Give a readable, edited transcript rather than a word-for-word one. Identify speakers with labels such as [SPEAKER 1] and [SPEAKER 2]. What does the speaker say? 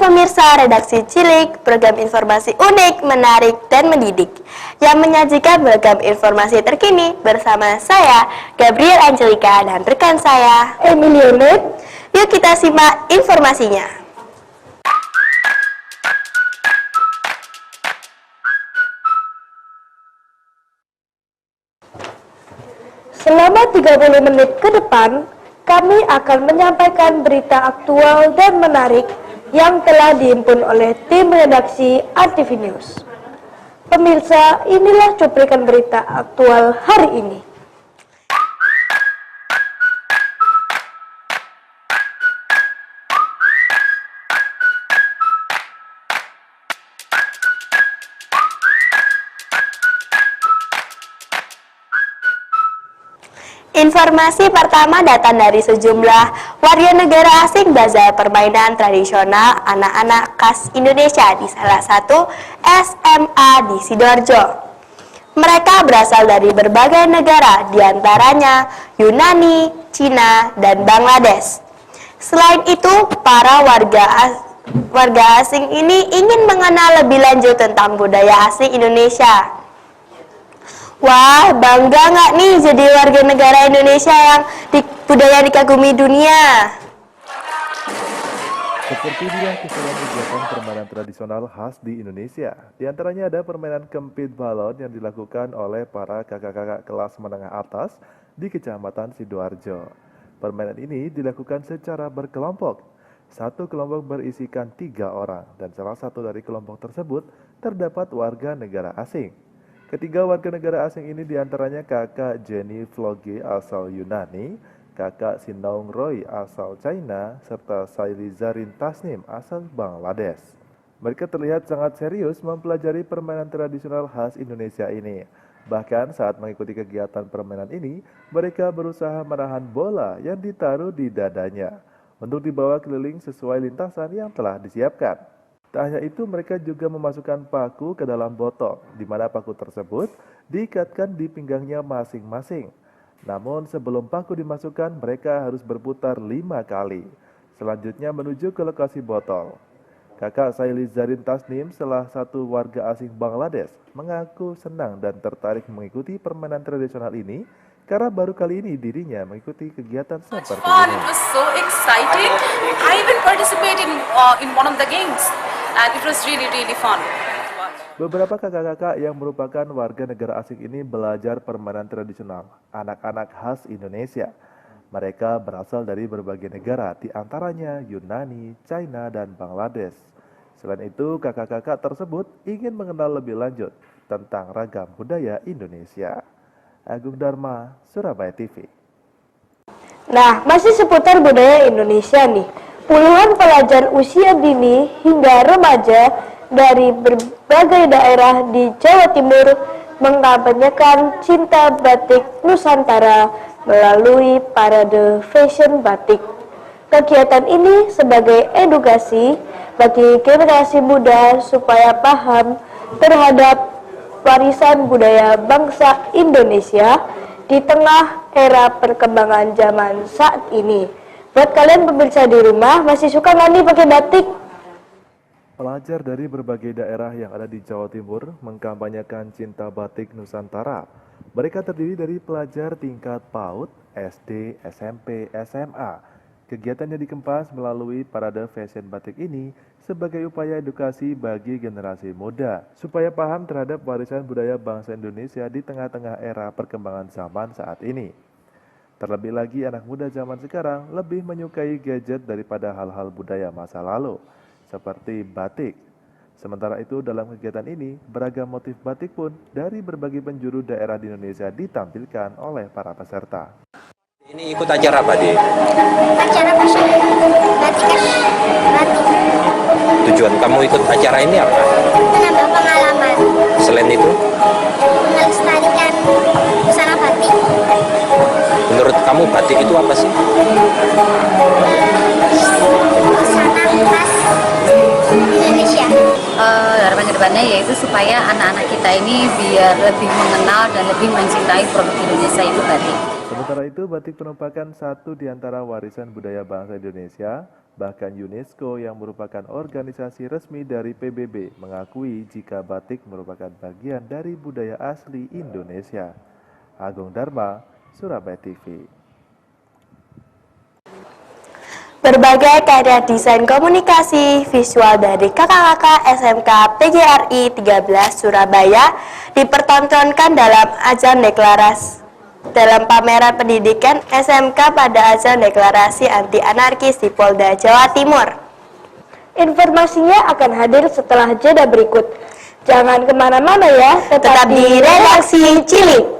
[SPEAKER 1] pemirsa redaksi Cilik, program informasi unik, menarik, dan mendidik yang menyajikan beragam informasi terkini bersama saya, Gabriel Angelika, dan rekan saya, Emilione. Yuk kita simak informasinya. Selama 30 menit ke depan, kami akan menyampaikan berita aktual dan menarik yang telah dihimpun oleh tim redaksi ANTV News. Pemirsa, inilah cuplikan berita aktual hari ini. Informasi pertama datang dari sejumlah warga negara asing belajar permainan tradisional anak-anak khas Indonesia di salah satu SMA di Sidoarjo. Mereka berasal dari berbagai negara, diantaranya Yunani, Cina, dan Bangladesh. Selain itu, para warga asing ini ingin mengenal lebih lanjut tentang budaya asli Indonesia. Wah, bangga nggak nih jadi warga negara Indonesia yang budaya dikagumi dunia?
[SPEAKER 2] Seperti inilah keseruan kegiatan permainan tradisional khas di Indonesia. Di antaranya ada permainan kempit balon yang dilakukan oleh para kakak-kakak kelas menengah atas di Kecamatan Sidoarjo. Permainan ini dilakukan secara berkelompok. Satu kelompok berisikan 3 orang dan salah satu dari kelompok tersebut terdapat warga negara asing. Ketiga warga negara asing ini diantaranya kakak Jenny Vloge asal Yunani, kakak Sinaung Roy asal China, serta Saili Zarin Tasnim asal Bangladesh. Mereka terlihat sangat serius mempelajari permainan tradisional khas Indonesia ini. Bahkan saat mengikuti kegiatan permainan ini, mereka berusaha menahan bola yang ditaruh di dadanya untuk dibawa keliling sesuai lintasan yang telah disiapkan. Tak hanya itu, mereka juga memasukkan paku ke dalam botol, di mana paku tersebut diikatkan di pinggangnya masing-masing. Namun sebelum paku dimasukkan, mereka harus berputar 5 kali. Selanjutnya menuju ke lokasi botol. Kakak Saili Zarin Tasnim, salah satu warga asing Bangladesh, mengaku senang dan tertarik mengikuti permainan tradisional ini karena baru kali ini dirinya mengikuti kegiatan seperti ini.
[SPEAKER 3] It was so exciting. I even participated in one of the games. And it was really fun.
[SPEAKER 2] Beberapa kakak-kakak yang merupakan warga negara asing ini belajar permainan tradisional anak-anak khas Indonesia. Mereka berasal dari berbagai negara, di antaranya Yunani, China, dan Bangladesh. Selain itu, kakak-kakak tersebut ingin mengenal lebih lanjut tentang ragam budaya Indonesia. Agung Dharma, Surabaya TV.
[SPEAKER 1] Nah, masih seputar budaya Indonesia nih. Puluhan pelajar usia dini hingga remaja dari berbagai daerah di Jawa Timur mengkampanyekan cinta batik Nusantara melalui parade fashion batik. Kegiatan ini sebagai edukasi bagi generasi muda supaya paham terhadap warisan budaya bangsa Indonesia di tengah era perkembangan zaman saat ini. Buat kalian pemirsa di rumah, masih suka nggak nih pakai batik?
[SPEAKER 2] Pelajar dari berbagai daerah yang ada di Jawa Timur mengkampanyekan cinta batik Nusantara. Mereka terdiri dari pelajar tingkat PAUD, SD, SMP, SMA. Kegiatannya dikemas melalui parade fashion batik ini sebagai upaya edukasi bagi generasi muda, supaya paham terhadap warisan budaya bangsa Indonesia di tengah-tengah era perkembangan zaman saat ini. Terlebih lagi anak muda zaman sekarang lebih menyukai gadget daripada hal-hal budaya masa lalu, seperti batik. Sementara itu dalam kegiatan ini, beragam motif batik pun dari berbagai penjuru daerah di Indonesia ditampilkan oleh para peserta.
[SPEAKER 4] Ini ikut acara apa, Di?
[SPEAKER 5] Acara fashion batik.
[SPEAKER 4] Tujuan kamu ikut acara ini apa?
[SPEAKER 5] Menambah pengalaman.
[SPEAKER 4] Selain itu,
[SPEAKER 5] Melestarikan busana batik.
[SPEAKER 4] menurut kamu batik itu apa sih?
[SPEAKER 5] Busana khas Indonesia.
[SPEAKER 6] Harapan kedepannya yaitu supaya anak-anak kita ini biar lebih mengenal dan lebih mencintai produk Indonesia itu batik.
[SPEAKER 2] Sementara itu, batik merupakan satu di antara warisan budaya bangsa Indonesia. Bahkan UNESCO yang merupakan organisasi resmi dari PBB mengakui jika batik merupakan bagian dari budaya asli Indonesia. Agung Dharma, Surabaya TV.
[SPEAKER 1] Berbagai karya desain komunikasi visual dari kakak-kakak SMK PGRI 13 Surabaya dipertontonkan dalam ajang dalam pameran pendidikan SMK pada ajang deklarasi anti anarkis di Polda Jawa Timur. Informasinya akan hadir setelah jeda berikut. Jangan kemana-mana ya, tetap di redaksi Cilik.